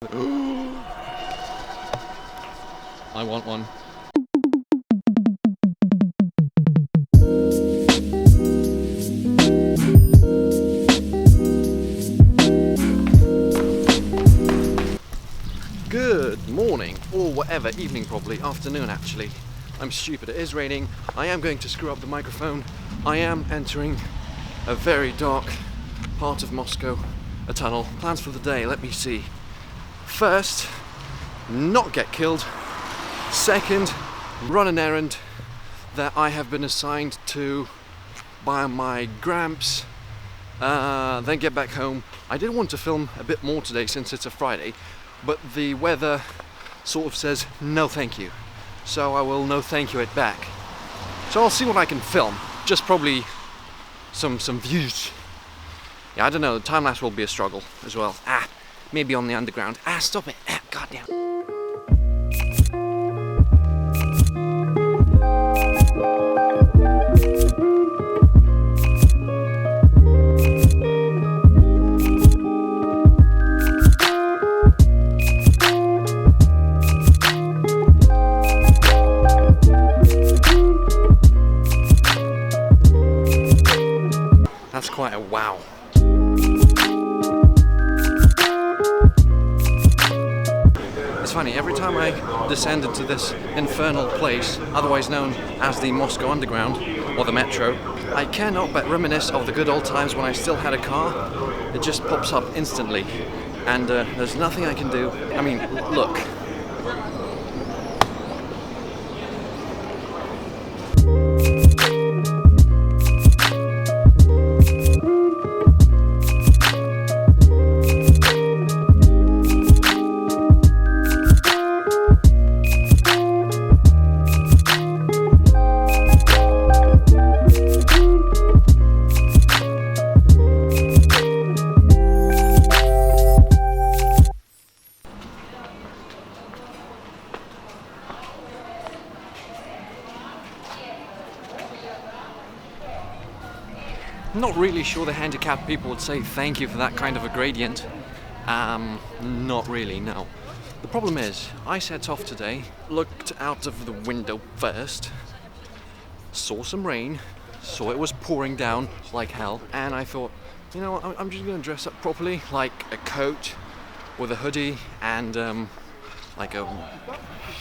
I want one. Good morning, or whatever, evening probably, afternoon actually. I'm stupid, it is raining. I am going to screw up the microphone. I am entering a very dark part of Moscow, a tunnel. Plans for the day, let me see. First, not get killed. Second, run an errand that I have been assigned to by my gramps. Then get back home. I did want to film a bit more today since it's a Friday, but the weather sort of says no thank you. So I will no thank you it back. So I'll see what I can film. Just probably some views. Yeah, I don't know, the time lapse will be a struggle as well. Maybe on the underground. Stop it. Goddamn. That's quite a wow. It's funny, every time I descend into this infernal place, otherwise known as the Moscow Underground, or the Metro, I cannot but reminisce of the good old times when I still had a car. It just pops up instantly, and there's nothing I can do. I mean, look. I'm not really sure the handicapped people would say thank you for that kind of a gradient. Not really, no. The problem is, I set off today, looked out of the window first, saw some rain, saw it was pouring down like hell, and I thought, you know what, I'm just gonna dress up properly, like a coat with a hoodie and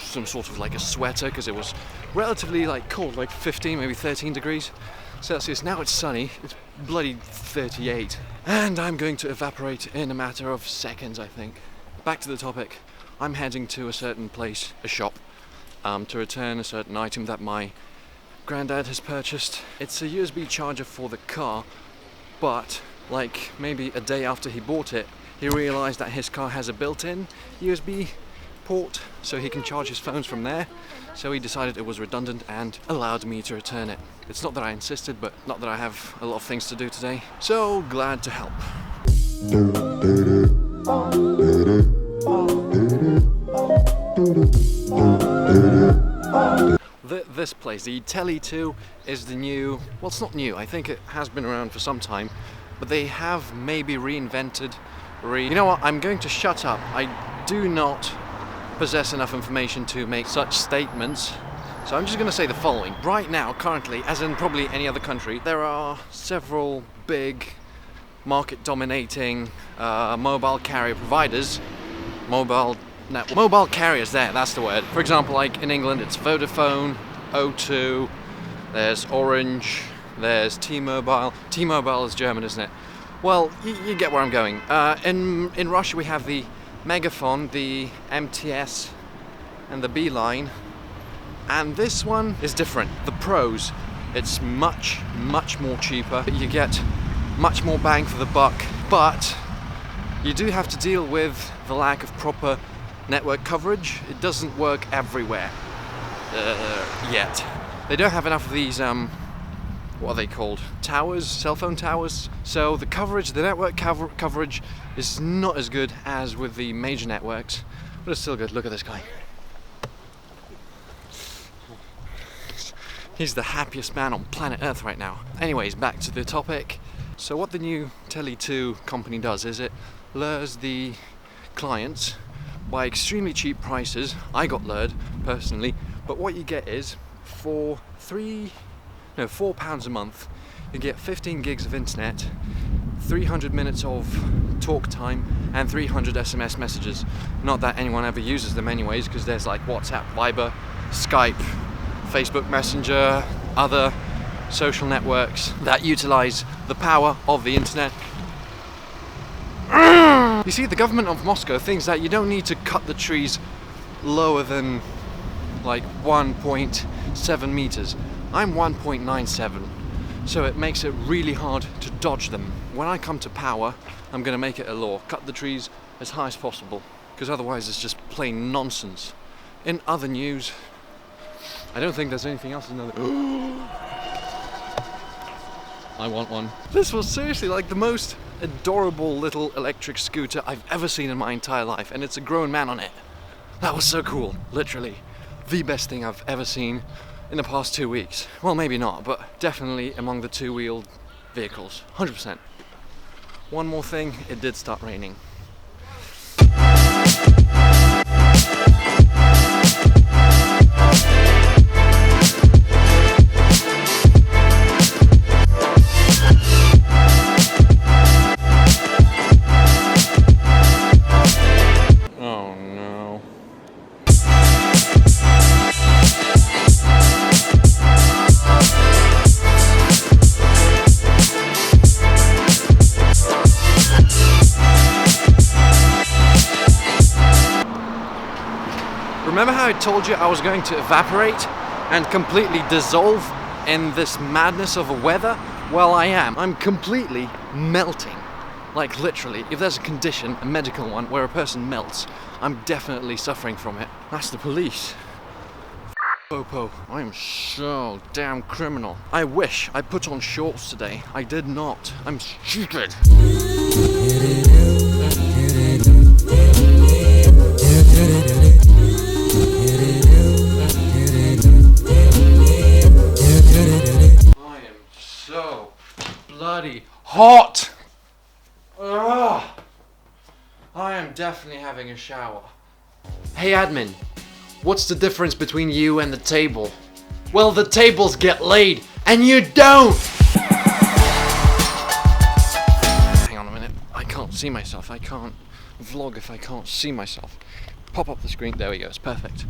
some sort of like a sweater, because it was relatively like cold, like 15, maybe 13 degrees Celsius. Now it's sunny, it's bloody 38, and I'm going to evaporate in a matter of seconds, I think. Back to the topic. I'm heading to a certain place, a shop, to return a certain item that my granddad has purchased. It's a USB charger for the car, but like maybe a day after he bought it, he realized that his car has a built-in USB port, so he can charge his phones from there. So he decided it was redundant and allowed me to return it. It's not that I insisted, but not that I have a lot of things to do today. So glad to help. This place, the Telly 2, is the new, well, it's not new, I think it has been around for some time, but they have maybe reinvented, you know what, I'm going to shut up. I do not possess enough information to make such statements, so I'm just going to say the following. Right now, currently, as in probably any other country, there are several big market-dominating mobile carrier providers, mobile carriers there, that's the word. For example, like in England, it's Vodafone, O2, there's Orange, there's T-Mobile. T-Mobile is German, isn't it? Well, you get where I'm going. In Russia, we have the Megaphone, the MTS, and the Beeline, and this one is different. The Pros, it's much more cheaper. You get much more bang for the buck, but you do have to deal with the lack of proper network coverage. It doesn't work everywhere yet. They don't have enough of these what are they called? Towers, cell phone towers. So the coverage, the network coverage is not as good as with the major networks, but it's still good. Look at this guy. He's the happiest man on planet Earth right now. Anyways, back to the topic. So what the new Telly 2 company does is it lures the clients by extremely cheap prices. I got lured personally, but what you get is for £4 a month, you get 15 gigs of internet, 300 minutes of talk time, and 300 SMS messages. Not that anyone ever uses them anyways, because there's like WhatsApp, BYEBYE, Skype, Facebook Messenger, other social networks that utilize the power of the internet. You see, the government of Moscow thinks that you don't need to cut the trees lower than like 1.7 meters. I'm 1.97, so it makes it really hard to dodge them. When I come to power, I'm going to make it a law. Cut the trees as high as possible, because otherwise it's just plain nonsense. In other news, I don't think there's anything else in other... I want one. This was seriously like the most adorable little electric scooter I've ever seen in my entire life, and it's a grown man on it. That was so cool. Literally the best thing I've ever seen in the past 2 weeks. Well, maybe not, but definitely among the two-wheeled vehicles. 100%. One more thing, it did start raining. Remember how I told you I was going to evaporate and completely dissolve in this madness of a weather? Well, I am. I'm completely melting. Like literally, if there's a condition, a medical one, where a person melts, I'm definitely suffering from it. That's the police. Popo, I am so damn criminal. I wish I put on shorts today. I did not. I'm stupid. So bloody hot! Ugh. I am definitely having a shower. Hey admin, what's the difference between you and the table? Well, the tables get laid and you don't! Hang on a minute, I can't see myself. I can't vlog if I can't see myself. Pop up the screen, there we go, it's perfect.